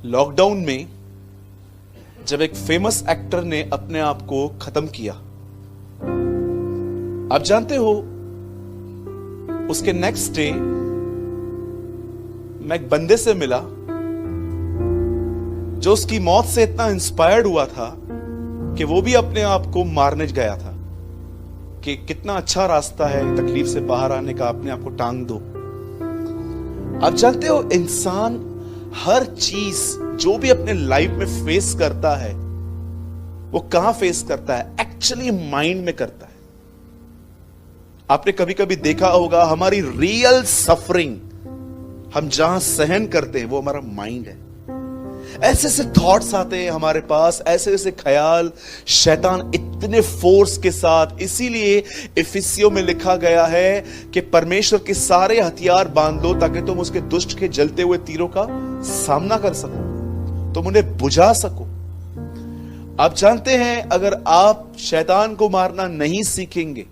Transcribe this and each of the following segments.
Lockdown में जब एक फेमस एक्टर ने अपने आप को खत्म किया, आप जानते हो उसके नेक्स्ट डे मैं एक बंदे से मिला जो उसकी मौत से इतना इंस्पायर्ड हुआ था कि वो भी अपने आप को मारने गया था कि कितना अच्छा रास्ता है तकलीफ से बाहर आने का, अपने आप को टांग दो। आप जानते हो इंसान हर चीज जो भी अपने लाइफ में फेस करता है वो कहां फेस करता है? एक्चुअली माइंड में करता है। आपने कभी कभी देखा होगा हमारी रियल सफरिंग हम जहां सहन करते हैं वो हमारा माइंड है। ऐसे ऐसे थॉट्स आते हैं हमारे पास, ऐसे ऐसे ख्याल, शैतान इतने फोर्स के साथ। इसीलिए इफिसियों में लिखा गया है कि परमेश्वर के सारे हथियार बांध लो ताकि तुम उसके दुष्ट के जलते हुए तीरों का सामना कर सको, तुम उन्हें बुझा सको। आप जानते हैं अगर आप शैतान को मारना नहीं सीखेंगे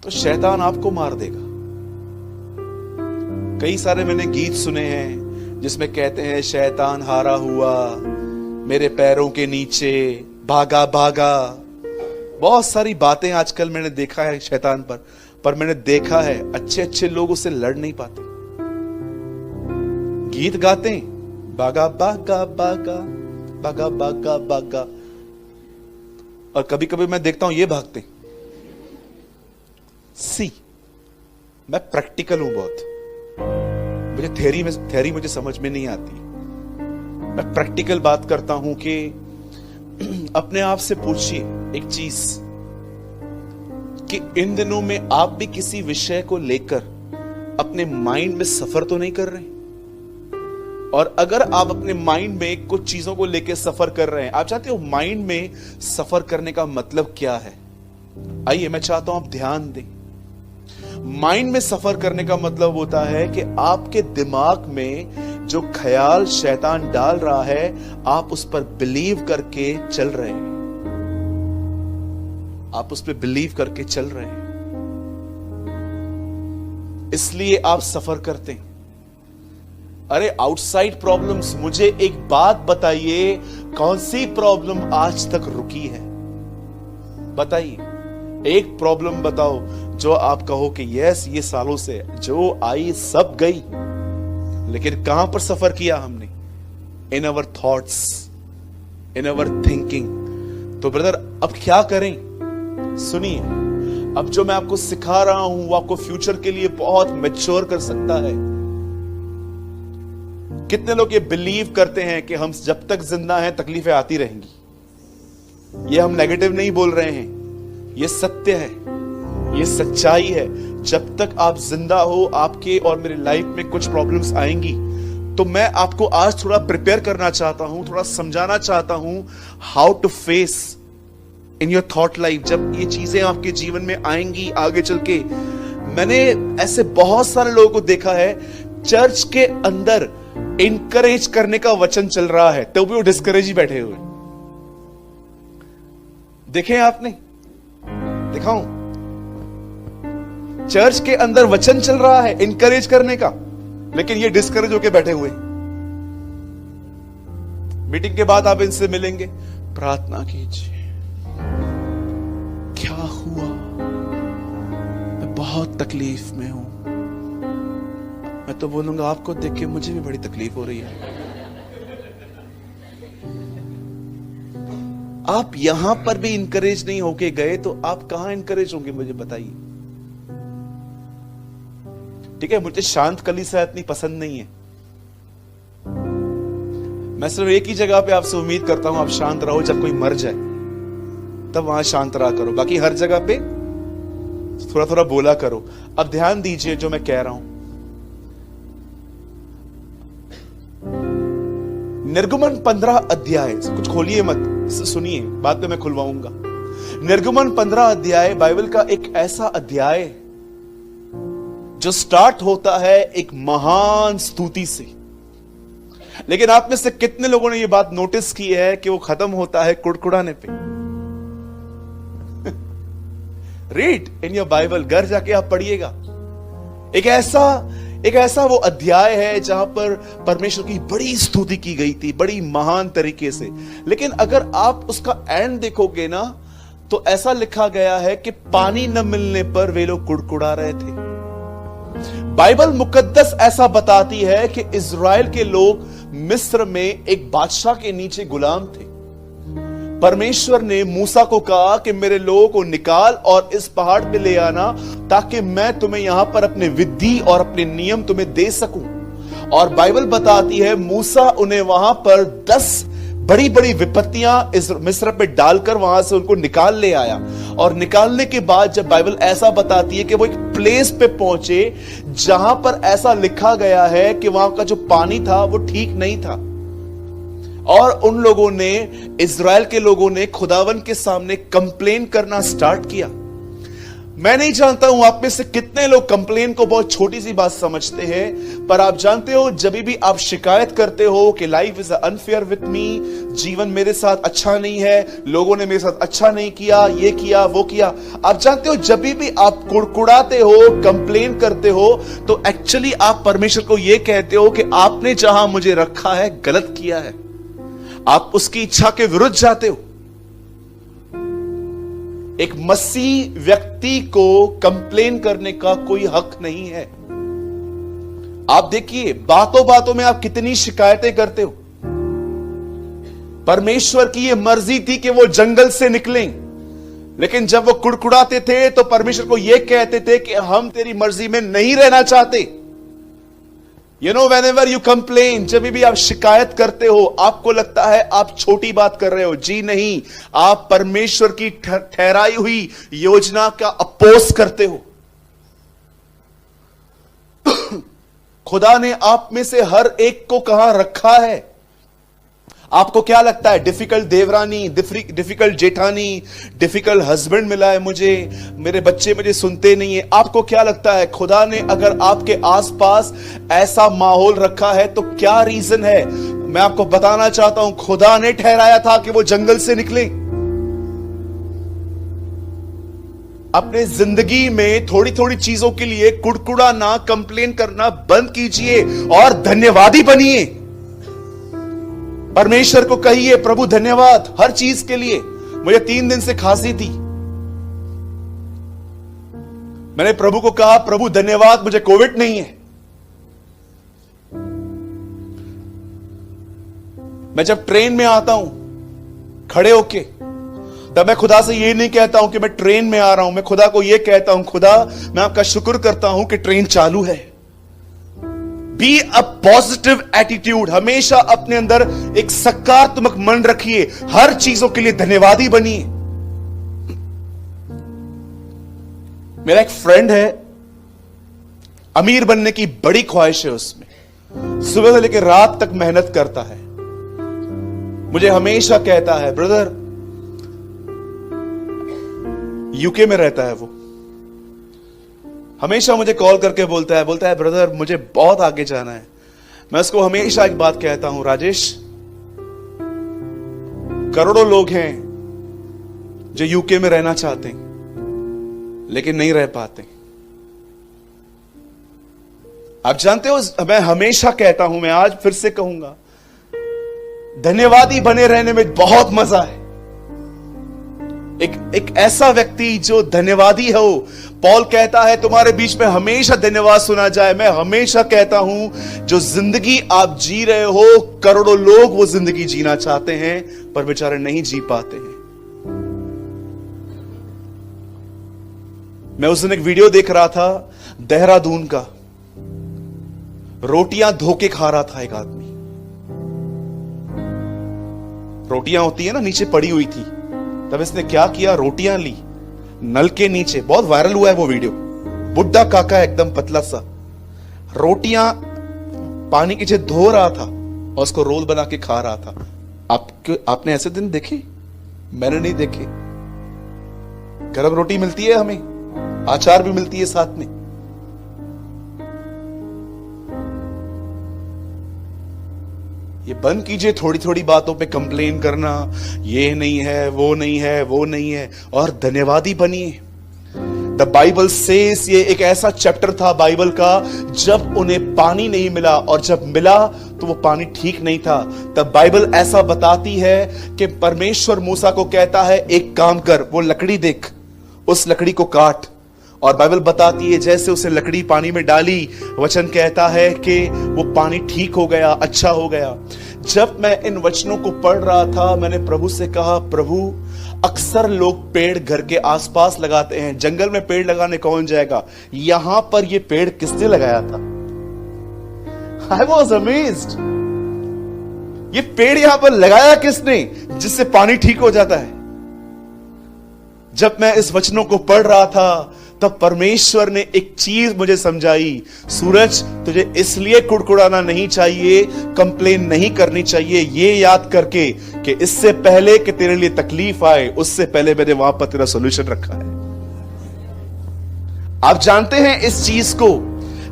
तो शैतान आपको मार देगा। कई सारे मैंने गीत सुने हैं जिसमें कहते हैं शैतान हारा हुआ मेरे पैरों के नीचे भागा भागा। बहुत सारी बातें आजकल मैंने देखा है शैतान पर मैंने देखा है अच्छे अच्छे लोग उससे लड़ नहीं पाते। गीत गाते हैं भागा भागा भागा भागा भागा भागा, और कभी कभी मैं देखता हूं ये भागते। मैं प्रैक्टिकल हूं बहुत, मुझे थ्योरी मुझे समझ में नहीं आती। मैं प्रैक्टिकल बात करता हूं कि अपने आप से पूछिए एक चीज कि इन दिनों में आप भी किसी विषय को लेकर अपने माइंड में सफर तो नहीं कर रहे? और अगर आप अपने माइंड में कुछ चीजों को लेकर सफर कर रहे हैं, आप चाहते हो माइंड में सफर करने का मतलब क्या है? आइए मैं चाहता हूं आप ध्यान दें। माइंड में सफर करने का मतलब होता है कि आपके दिमाग में जो ख्याल शैतान डाल रहा है आप उस पर बिलीव करके चल रहे हैं, आप उस पर बिलीव करके चल रहे हैं, इसलिए आप सफर करते हैं। अरे आउटसाइड प्रॉब्लम्स, मुझे एक बात बताइए, कौन सी प्रॉब्लम आज तक रुकी है? बताइए एक प्रॉब्लम बताओ जो आप कहो कि यस ये सालों से जो आई सब गई, लेकिन कहां पर सफर किया हमने? In our thoughts, in our thinking. तो ब्रदर अब क्या करें? सुनिए, अब जो मैं आपको सिखा रहा हूं वो आपको फ्यूचर के लिए बहुत मैच्योर कर सकता है। कितने लोग ये बिलीव करते हैं कि हम जब तक जिंदा हैं तकलीफें आती रहेंगी? ये हम नेगेटिव नहीं बोल रहे हैं, ये सत्य है, ये सच्चाई है। जब तक आप जिंदा हो आपके और मेरी लाइफ में कुछ प्रॉब्लम्स आएंगी। तो मैं आपको आज थोड़ा प्रिपेयर करना चाहता हूं, थोड़ा समझाना चाहता हूं how to face in your thought life. जब ये चीजें आपके जीवन में आएंगी आगे चल के, मैंने ऐसे बहुत सारे लोगों को देखा है चर्च के अंदर इनकरेज करने का वचन चल रहा है तो भी वो डिस्करेज ही बैठे हुए। देखें आपने, दिखाऊं? चर्च के अंदर वचन चल रहा है इनकरेज करने का, लेकिन ये डिस्करेज होके बैठे हुए। मीटिंग के बाद आप इनसे मिलेंगे, प्रार्थना कीजिए, क्या हुआ? मैं बहुत तकलीफ में हूं। मैं तो बोलूंगा आपको देख के मुझे भी बड़ी तकलीफ हो रही है। आप यहां पर भी इनकरेज नहीं होके गए तो आप कहां इनकरेज होंगे? मुझे बताइए। ठीक है, मुझे शांत कलीसिया इतनी पसंद नहीं है। मैं सिर्फ एक ही जगह पे आपसे उम्मीद करता हूं आप शांत रहो, जब कोई मर जाए तब वहां शांत रहा करो, बाकी हर जगह पे थोड़ा थोड़ा बोला करो। अब ध्यान दीजिए जो मैं कह रहा हूं। निर्गमन 15 अध्याय, कुछ खोलिए मत, सुनिए, बाद में मैं खुलवाऊंगा। निर्गमन 15 अध्याय बाइबल का एक ऐसा अध्याय जो स्टार्ट होता है एक महान स्तुति से। लेकिन आप में से कितने लोगों ने यह बात नोटिस की है कि वो खत्म होता है कुड़कुड़ाने पे? रीड इन योर बाइबल, घर जाके आप पढ़िएगा। एक ऐसा वो अध्याय है जहां पर परमेश्वर की बड़ी स्तुति की गई थी, बड़ी महान तरीके से। लेकिन अगर आप उसका एंड देखोगे ना, तो ऐसा लिखा गया है कि पानी न मिलने पर वे लोग कुड़कुड़ा रहे थे। बाइबल मुकद्दस ऐसा बताती है कि इज़राइल के लोग मिस्र में एक बादशाह के नीचे गुलाम थे। परमेश्वर ने मूसा को कहा कि मेरे लोगों को निकाल और इस पहाड़ पे ले आना, ताकि मैं तुम्हें यहां पर अपने विधि और अपने नियम तुम्हें दे सकूं। और बाइबल बताती है मूसा उन्हें वहां पर 10 बड़ी बड़ी विपत्तियां इस मिस्र पे डालकर वहां से उनको निकाल ले आया। और निकालने के बाद जब बाइबल ऐसा बताती है कि वो एक प्लेस पे पहुंचे जहां पर ऐसा लिखा गया है कि वहां का जो पानी था वो ठीक नहीं था, और उन लोगों ने, इज़राइल के लोगों ने खुदावन के सामने कंप्लेन करना स्टार्ट किया। मैं नहीं जानता हूं आप में से कितने लोग कंप्लेन को बहुत छोटी सी बात समझते हैं, पर आप जानते हो जब भी आप शिकायत करते हो कि life is unfair with me, जीवन मेरे साथ अच्छा नहीं है, लोगों ने मेरे साथ अच्छा नहीं किया, ये किया वो किया, आप जानते हो जब भी आप कुड़कुड़ाते हो, कंप्लेन करते हो, तो एक्चुअली आप परमेश्वर को यह कहते हो कि आपने जहां मुझे रखा है गलत किया है, आप उसकी इच्छा के विरुद्ध जाते हो। एक मसीह व्यक्ति को कंप्लेन करने का कोई हक नहीं है। आप देखिए बातों बातों में आप कितनी शिकायतें करते हो। परमेश्वर की यह मर्जी थी कि वो जंगल से निकलें, लेकिन जब वो कुड़कुड़ाते थे तो परमेश्वर को यह कहते थे कि हम तेरी मर्जी में नहीं रहना चाहते। You know, whenever you complain, जब भी आप शिकायत करते हो, आपको लगता है आप छोटी बात कर रहे हो। जी नहीं, आप परमेश्वर की ठहराई हुई योजना का अपोज करते हो। खुदा ने आप में से हर एक को कहां रखा है? आपको क्या लगता है? डिफिकल्ट देवरानी, डिफिकल्ट जेठानी, डिफिकल्ट हस्बैंड मिला है मुझे, मेरे बच्चे मुझे सुनते नहीं है। आपको क्या लगता है खुदा ने अगर आपके आसपास ऐसा माहौल रखा है तो क्या रीजन है? मैं आपको बताना चाहता हूं, खुदा ने ठहराया था कि वो जंगल से निकले। अपने जिंदगी में थोड़ी थोड़ी चीजों के लिए कुड़कुड़ाना, कंप्लेन करना बंद कीजिए और धन्यवादी बनिए। परमेश्वर को कहिए प्रभु धन्यवाद हर चीज के लिए। मुझे 3 दिन से खांसी थी, मैंने प्रभु को कहा प्रभु धन्यवाद मुझे कोविड नहीं है। मैं जब ट्रेन में आता हूं खड़े होके, तब मैं खुदा से ये नहीं कहता हूं कि मैं ट्रेन में आ रहा हूं, मैं खुदा को यह कहता हूं खुदा मैं आपका शुक्र करता हूं कि ट्रेन चालू है। बी अ पॉजिटिव एटीट्यूड, हमेशा अपने अंदर एक सकारात्मक मन रखिए, हर चीजों के लिए धन्यवादी बनिए। मेरा एक फ्रेंड है, अमीर बनने की बड़ी ख्वाहिश है उसमें, सुबह से लेकर रात तक मेहनत करता है। मुझे हमेशा कहता है ब्रदर, यूके में रहता है वो, हमेशा मुझे कॉल करके बोलता है ब्रदर मुझे बहुत आगे जाना है। मैं उसको हमेशा एक बात कहता हूं, राजेश करोड़ों लोग हैं जो यूके में रहना चाहते हैं लेकिन नहीं रह पाते। आप जानते हो मैं हमेशा कहता हूं, मैं आज फिर से कहूंगा, धन्यवादी बने रहने में बहुत मजा है। एक ऐसा व्यक्ति जो धन्यवादी हो, पॉल कहता है तुम्हारे बीच में हमेशा धन्यवाद सुना जाए। मैं हमेशा कहता हूं जो जिंदगी आप जी रहे हो, करोड़ों लोग वो जिंदगी जीना चाहते हैं पर बेचारे नहीं जी पाते हैं। मैं उस दिन एक वीडियो देख रहा था देहरादून का, रोटियां धोके खा रहा था एक आदमी। रोटियां होती है ना नीचे पड़ी हुई थी, तब इसने क्या किया, रोटियां ली नल के नीचे, बहुत वायरल हुआ है वो वीडियो, बुड्ढा काका एकदम पतला सा, रोटियां पानी के नीचे धो रहा था और उसको रोल बना के खा रहा था। आपने ऐसे दिन देखे? मैंने नहीं देखे। गरम रोटी मिलती है हमें, अचार भी मिलती है साथ में। ये बंद कीजिए थोड़ी थोड़ी बातों पे कंप्लेन करना, ये नहीं है वो नहीं है वो नहीं है, और धन्यवादी बनिए। द बाइबल सेज, ये एक ऐसा चैप्टर था बाइबल का जब उन्हें पानी नहीं मिला, और जब मिला तो वो पानी ठीक नहीं था। तब बाइबल ऐसा बताती है कि परमेश्वर मूसा को कहता है एक काम कर, वो लकड़ी देख, उस लकड़ी को काट। और बाइबल बताती है जैसे उसे लकड़ी पानी में डाली, वचन कहता है कि वो पानी ठीक हो गया, अच्छा हो गया। जब मैं इन वचनों को पढ़ रहा था, मैंने प्रभु से कहा, प्रभु अक्सर लोग पेड़ घर के आसपास लगाते हैं, जंगल में पेड़ लगाने कौन जाएगा, यहां पर ये पेड़ किसने लगाया था? I was amazed। ये पेड़ यहां पर लगाया किसने जिससे पानी ठीक हो जाता है? जब मैं इस वचनों को पढ़ रहा था तब परमेश्वर ने एक चीज मुझे समझाई, सूरज तुझे इसलिए कुड़कुड़ाना नहीं चाहिए, कंप्लेन नहीं करनी चाहिए, ये याद करके कि इससे पहले कि तेरे लिए तकलीफ आए, उससे पहले मैंने वहां पर तेरा सॉल्यूशन रखा है। आप जानते हैं इस चीज को,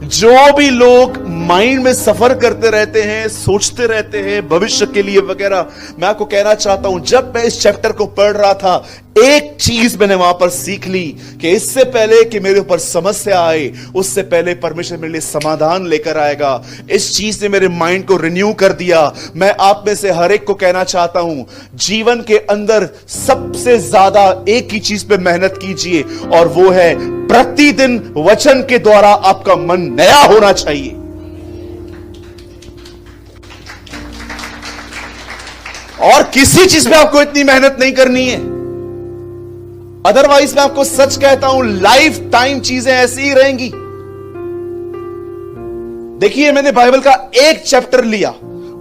जो भी लोग माइंड में सफर करते रहते हैं, सोचते रहते हैं भविष्य के लिए वगैरह, मैं आपको कहना चाहता हूं, जब मैं इस चैप्टर को पढ़ रहा था, एक चीज मैंने वहां पर सीख ली कि इससे पहले कि मेरे ऊपर समस्या आए, उससे पहले परमेश्वर मेरे लिए समाधान लेकर आएगा। इस चीज ने मेरे माइंड को रिन्यू कर दिया। मैं आप में से हर एक को कहना चाहता हूं, जीवन के अंदर सबसे ज्यादा एक ही चीज पे मेहनत कीजिए, और वो है प्रतिदिन वचन के द्वारा आपका मन नया होना चाहिए। और किसी चीज में आपको इतनी मेहनत नहीं करनी है, अदरवाइज मैं आपको सच कहता हूं, लाइफ टाइम चीजें ऐसी ही रहेंगी। देखिए, मैंने बाइबल का एक चैप्टर लिया,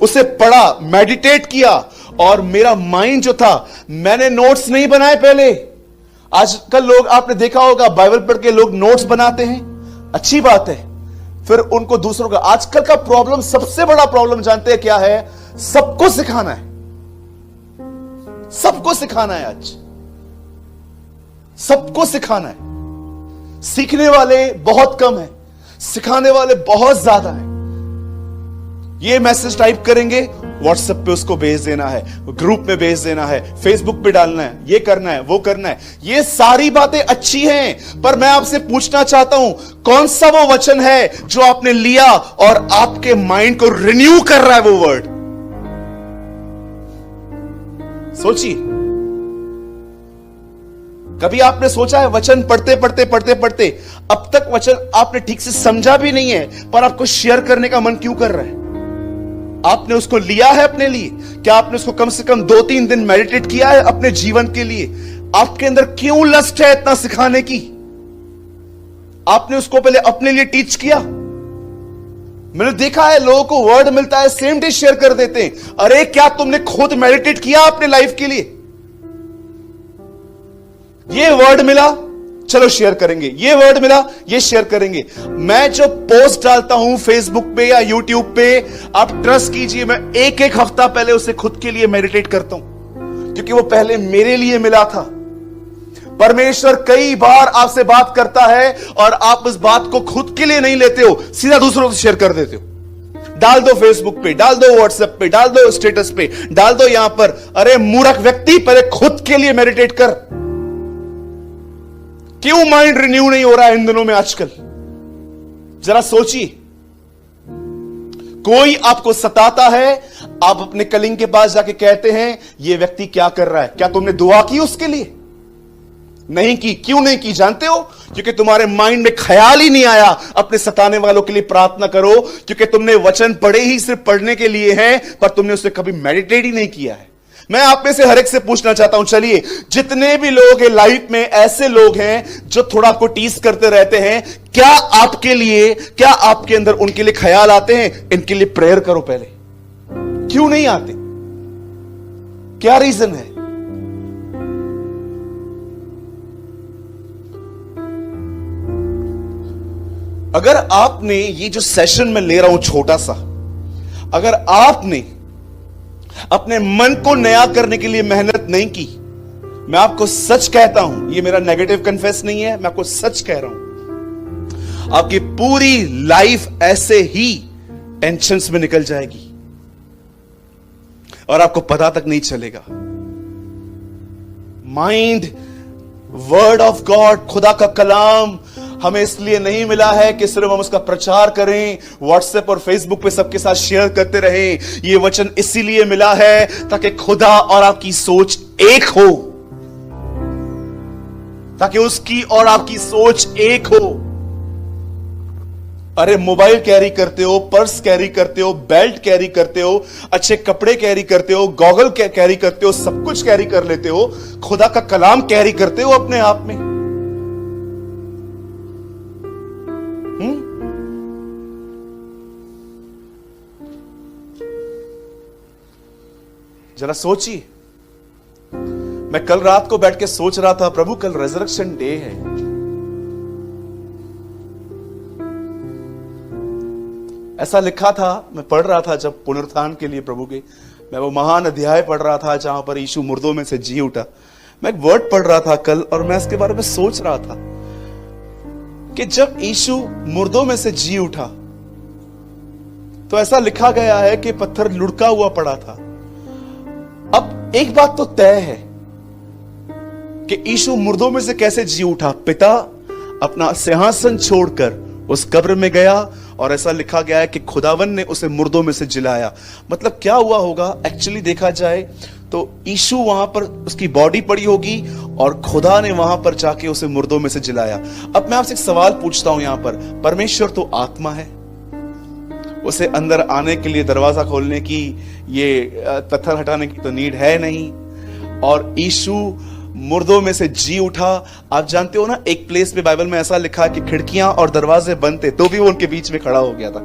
उसे पढ़ा, मेडिटेट किया, और मेरा माइंड जो था, मैंने नोट्स नहीं बनाए पहले। आजकल लोग, आपने देखा होगा, बाइबल पढ़ के लोग नोट्स बनाते हैं, अच्छी बात है, फिर उनको दूसरों का, आजकल का प्रॉब्लम, सबसे बड़ा प्रॉब्लम जानते हैं क्या है? सबको सिखाना है, सबको सिखाना है, आज सबको सिखाना है। सीखने वाले बहुत कम है, सिखाने वाले बहुत ज्यादा है। ये मैसेज टाइप करेंगे, व्हाट्सएप पे उसको भेज देना है, ग्रुप में भेज देना है, फेसबुक पे डालना है, ये करना है, वो करना है। ये सारी बातें अच्छी हैं, पर मैं आपसे पूछना चाहता हूं, कौन सा वो वचन है जो आपने लिया और आपके माइंड को रिन्यू कर रहा है वो वर्ड? सोचिए, कभी आपने सोचा है वचन पढ़ते पढ़ते पढ़ते पढ़ते अब तक वचन आपने ठीक से समझा भी नहीं है, पर आपको शेयर करने का मन क्यों कर रहा है? आपने उसको लिया है अपने लिए? क्या आपने उसको कम से कम 2-3 दिन मेडिटेट किया है अपने जीवन के लिए? आपके अंदर क्यों लस्ट है इतना सिखाने की? आपने उसको पहले अपने लिए टीच किया? मैंने देखा है, लोगों को वर्ड मिलता है, सेम डे शेयर कर देते हैं। अरे क्या तुमने खुद मेडिटेट किया अपने लाइफ के लिए? ये वर्ड मिला, चलो शेयर करेंगे, ये वर्ड मिला, ये शेयर करेंगे। मैं जो पोस्ट डालता हूं फेसबुक पे या यूट्यूब पे, आप ट्रस्ट कीजिए, मैं एक हफ्ता पहले उसे खुद के लिए मेडिटेट करता हूं, क्योंकि वो पहले मेरे लिए मिला था। परमेश्वर कई बार आपसे बात करता है और आप उस बात को खुद के लिए नहीं लेते हो, सीधा दूसरों से शेयर कर देते हो। डाल दो फेसबुक पे, डाल दो व्हाट्सएप पे, डाल दो स्टेटस पे, डाल दो यहां पर। अरे मूर्ख व्यक्ति, पहले खुद के लिए मेडिटेट कर। क्यों माइंड रिन्यू नहीं हो रहा है इन दिनों में आजकल? जरा सोचिए, कोई आपको सताता है, आप अपने कलीग के पास जाके कहते हैं ये व्यक्ति क्या कर रहा है, क्या तुमने दुआ की उसके लिए? नहीं की। क्यों नहीं की जानते हो? क्योंकि तुम्हारे माइंड में ख्याल ही नहीं आया अपने सताने वालों के लिए प्रार्थना करो, क्योंकि तुमने वचन पढ़े ही सिर्फ पढ़ने के लिए हैं, पर तुमने उसे कभी मेडिटेट ही नहीं किया है। मैं आप में से हर एक से पूछना चाहता हूं, चलिए, जितने भी लोग हैं लाइफ में, ऐसे लोग हैं जो थोड़ा आपको टीज करते रहते हैं, क्या आपके लिए, क्या आपके अंदर उनके लिए ख्याल आते हैं? इनके लिए प्रेयर करो पहले। क्यों नहीं आते? क्या रीजन है? अगर आपने ये जो सेशन में ले रहा हूं छोटा सा, अगर आपने अपने मन को नया करने के लिए मेहनत नहीं की, मैं आपको सच कहता हूं, ये मेरा नेगेटिव कन्फेस नहीं है, मैं आपको सच कह रहा हूं, आपकी पूरी लाइफ ऐसे ही टेंशन्स में निकल जाएगी और आपको पता तक नहीं चलेगा। माइंड वर्ड ऑफ गॉड, खुदा का कलाम हमें इसलिए नहीं मिला है कि सिर्फ हम उसका प्रचार करें, व्हाट्सएप और फेसबुक पे सबके साथ शेयर करते रहें। ये वचन इसीलिए मिला है ताकि खुदा और आपकी सोच एक हो, ताकि उसकी और आपकी सोच एक हो। अरे मोबाइल कैरी करते हो, पर्स कैरी करते हो, बेल्ट कैरी करते हो, अच्छे कपड़े कैरी करते हो, गॉगल कैरी करते हो, सब कुछ कैरी कर लेते हो, खुदा का कलाम कैरी करते हो अपने आप में? जरा सोचिए। मैं कल रात को बैठ के सोच रहा था, प्रभु कल रेजरेक्शन डे है, ऐसा लिखा था। मैं पढ़ रहा था जब पुनरुत्थान के लिए प्रभु के, मैं वो महान अध्याय पढ़ रहा था जहां पर यीशु मुर्दों में से जी उठा। मैं एक वर्ड पढ़ रहा था कल और मैं इसके बारे में सोच रहा था कि जब यीशु मुर्दों में से जी उठा तो ऐसा लिखा गया है कि पत्थर लुढ़का हुआ पड़ा था। अब एक बात तो तय है कि यीशु मुर्दों में से कैसे जी उठा। पिता अपना सिंहासन छोड़कर उस कब्र में गया और ऐसा लिखा गया है कि खुदावन ने उसे मुर्दों में से जिलाया। मतलब क्या हुआ होगा एक्चुअली देखा जाए तो यीशु वहां पर, उसकी बॉडी पड़ी होगी और खुदा ने वहां पर जाके उसे मुर्दों में से जिलाया। अब मैं आपसे एक सवाल पूछता हूं, यहां पर परमेश्वर तो आत्मा है, उसे अंदर आने के लिए दरवाजा खोलने की, ये पत्थर हटाने की तो नीड है नहीं। और यीशु मुर्दों में से जी उठा। आप जानते हो ना, एक प्लेस में बाइबल में ऐसा लिखा है कि खिड़कियां और दरवाजे बंद थे तो भी वो उनके बीच में खड़ा हो गया था।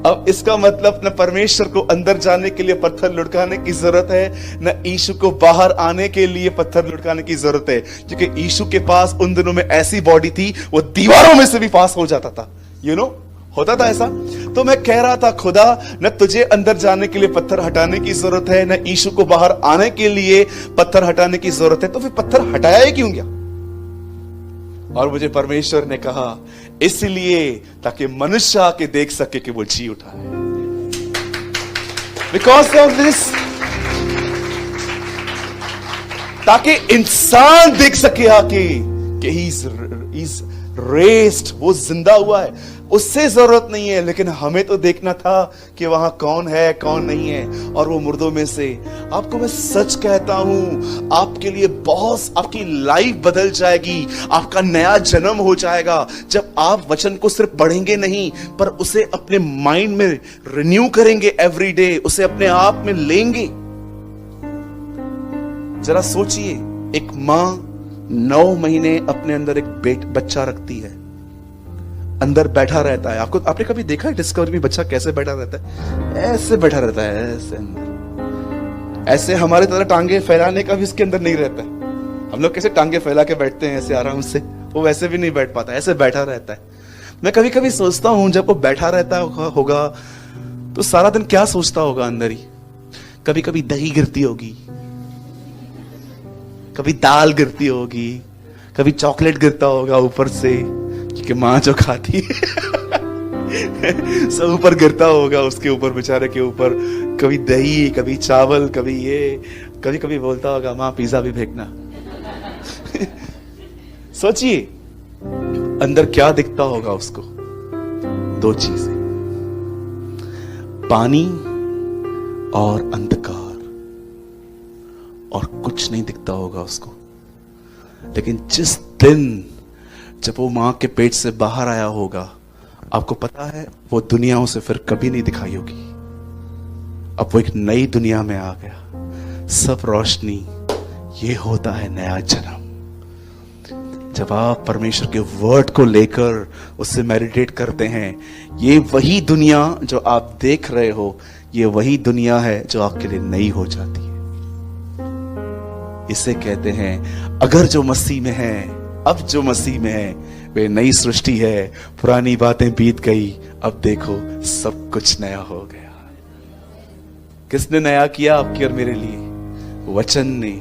अब इसका मतलब न परमेश्वर को अंदर जाने के लिए पत्थर लुढ़काने की जरूरत है, न यीशु को बाहर आने के लिए पत्थर लुढ़काने की जरूरत है, क्योंकि यीशु के पास उन दिनों में ऐसी बॉडी थी वो दीवारों में से भी पास हो जाता था। यू नो, होता था ऐसा। तो मैं कह रहा था, खुदा न तुझे अंदर जाने के लिए पत्थर हटाने की जरूरत है, न यीशु को बाहर आने के लिए पत्थर हटाने की जरूरत है, तो फिर पत्थर हटाया ही क्यों गया? और मुझे परमेश्वर ने कहा इसलिए ताकि मनुष्य आके देख सके कि वो जी उठा है। बिकॉज ऑफ दिस, ताकि इंसान देख सके आके कि ही इज रेस्ड, वो जिंदा हुआ है। उससे जरूरत नहीं है, लेकिन हमें तो देखना था कि वहां कौन है कौन नहीं है। और वो मुर्दों में से, आपको मैं सच कहता हूं, आपके लिए बहुत, आपकी लाइफ बदल जाएगी, आपका नया जन्म हो जाएगा जब आप वचन को सिर्फ पढ़ेंगे नहीं पर उसे अपने माइंड में रिन्यू करेंगे एवरी डे, उसे अपने आप में लेंगे। जरा सोचिए, एक मां 9 महीने अपने अंदर एक बच्चा रखती है, अंदर बैठा रहता है। आपने कभी देखा है डिस्कवरी में बच्चा कैसे बैठा रहता है? ऐसे बैठा रहता है, ऐसे अंदर। ऐसे हमारे तरह टांगे फैलाने का भी इसके अंदर नहीं रहता है। हम लोग कैसे टांगे फैला के बैठते हैं ऐसे आराम से, वो वैसे भी नहीं बैठ पाता, ऐसे बैठा रहता है। मैं कभी कभी सोचता हूं जब वो बैठा रहता होगा तो सारा दिन क्या सोचता होगा अंदर ही। कभी कभी दही गिरती होगी, कभी दाल गिरती होगी, कभी चॉकलेट गिरता होगा ऊपर से, क्योंकि मां जो खाती है सब ऊपर गिरता होगा उसके ऊपर, बेचारे के ऊपर। कभी दही, कभी चावल, कभी ये, कभी कभी बोलता होगा मां पिज्जा भी फेंकना। सोचिए अंदर क्या दिखता होगा उसको। 2 चीजें, पानी और अंधकार, और कुछ नहीं दिखता होगा उसको। लेकिन जिस दिन जब वो मां के पेट से बाहर आया होगा, आपको पता है वो दुनिया उसे फिर कभी नहीं दिखाई होगी। अब वो एक नई दुनिया में आ गया, सब रोशनी। ये होता है नया जन्म। जब आप परमेश्वर के वर्ड को लेकर उससे मेडिटेट करते हैं, ये वही दुनिया जो आप देख रहे हो, ये वही दुनिया है जो आपके लिए नई हो जाती है। इसे कहते हैं, अगर जो मसीह में है, अब जो मसीह में है, वे नई सृष्टि है, पुरानी बातें बीत गई, अब देखो सब कुछ नया हो गया। किसने नया किया आपकी और मेरे लिए? वचन ने।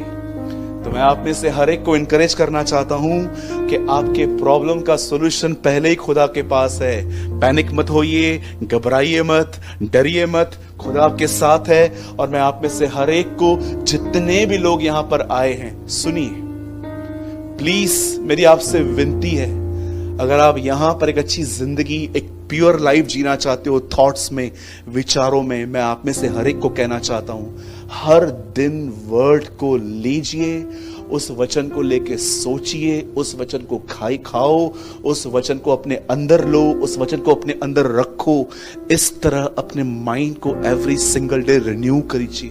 तो मैं आप में से हर एक को इनकरेज करना चाहता हूं कि आपके प्रॉब्लम का सॉल्यूशन पहले ही खुदा के पास है। पैनिक मत होइए, घबराइए मत, डरिए मत, खुदा आपके साथ है। और मैं आप में से हर एक को, जितने भी लोग यहां पर आए हैं, सुनिए, प्लीज मेरी आपसे विनती है, अगर आप यहां पर एक अच्छी जिंदगी, एक प्योर लाइफ जीना चाहते हो, थॉट्स में, विचारों में, मैं आप में से हर एक को कहना चाहता हूं, हर दिन वर्ड को लीजिए, उस वचन को लेके सोचिए, उस वचन को खाओ, उस वचन को अपने अंदर लो, उस वचन को अपने अंदर रखो। इस तरह अपने माइंड को एवरी सिंगल डे रिन्यू करिए,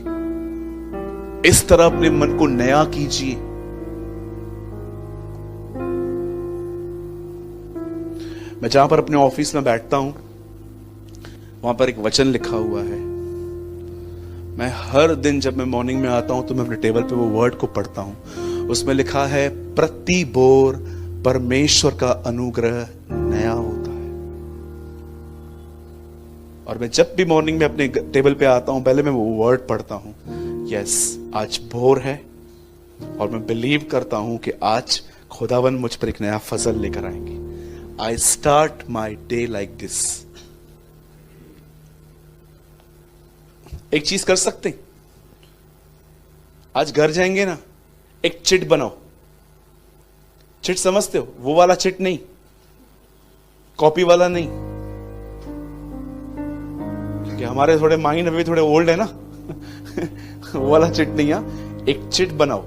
इस तरह अपने मन को नया कीजिए। मैं जहां पर अपने ऑफिस में बैठता हूं, वहां पर एक वचन लिखा हुआ है। मैं हर दिन जब मैं मॉर्निंग में आता हूं तो मैं अपने टेबल पे वो वर्ड को पढ़ता हूं। उसमें लिखा है, प्रति बोर परमेश्वर का अनुग्रह नया होता है। और मैं जब भी मॉर्निंग में अपने टेबल पे आता हूं, पहले मैं वो वर्ड पढ़ता हूं, यस आज भोर है, और मैं बिलीव करता हूं कि आज खुदावन मुझ पर एक नया फजल लेकर आएंगे। I start my day like this. एक चीज कर सकते हैं, आज घर जाएंगे ना, एक चिट बनाओ। चिट समझते हो? वो वाला चिट नहीं, कॉपी वाला नहीं, क्योंकि हमारे थोड़े माइंड अभी थोड़े ओल्ड है ना। वो वाला चिट नहीं है, एक चिट बनाओ।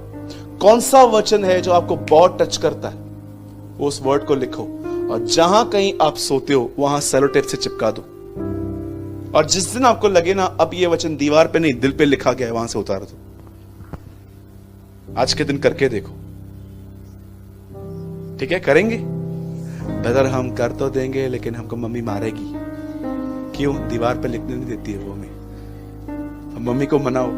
कौन सा वचन है जो आपको बहुत टच करता है, वो उस वर्ड को लिखो, और जहां कहीं आप सोते हो वहां सेलो टेप से चिपका दो। और जिस दिन आपको लगे ना अब ये वचन दीवार पे नहीं दिल पे लिखा गया है, वहां से उतार दो। आज के दिन करके देखो, ठीक है? करेंगे ब्रदर, हम कर तो देंगे लेकिन हमको मम्मी मारेगी। क्यों? दीवार पे लिखने नहीं देती है वो हमें। मम्मी को मनाओ,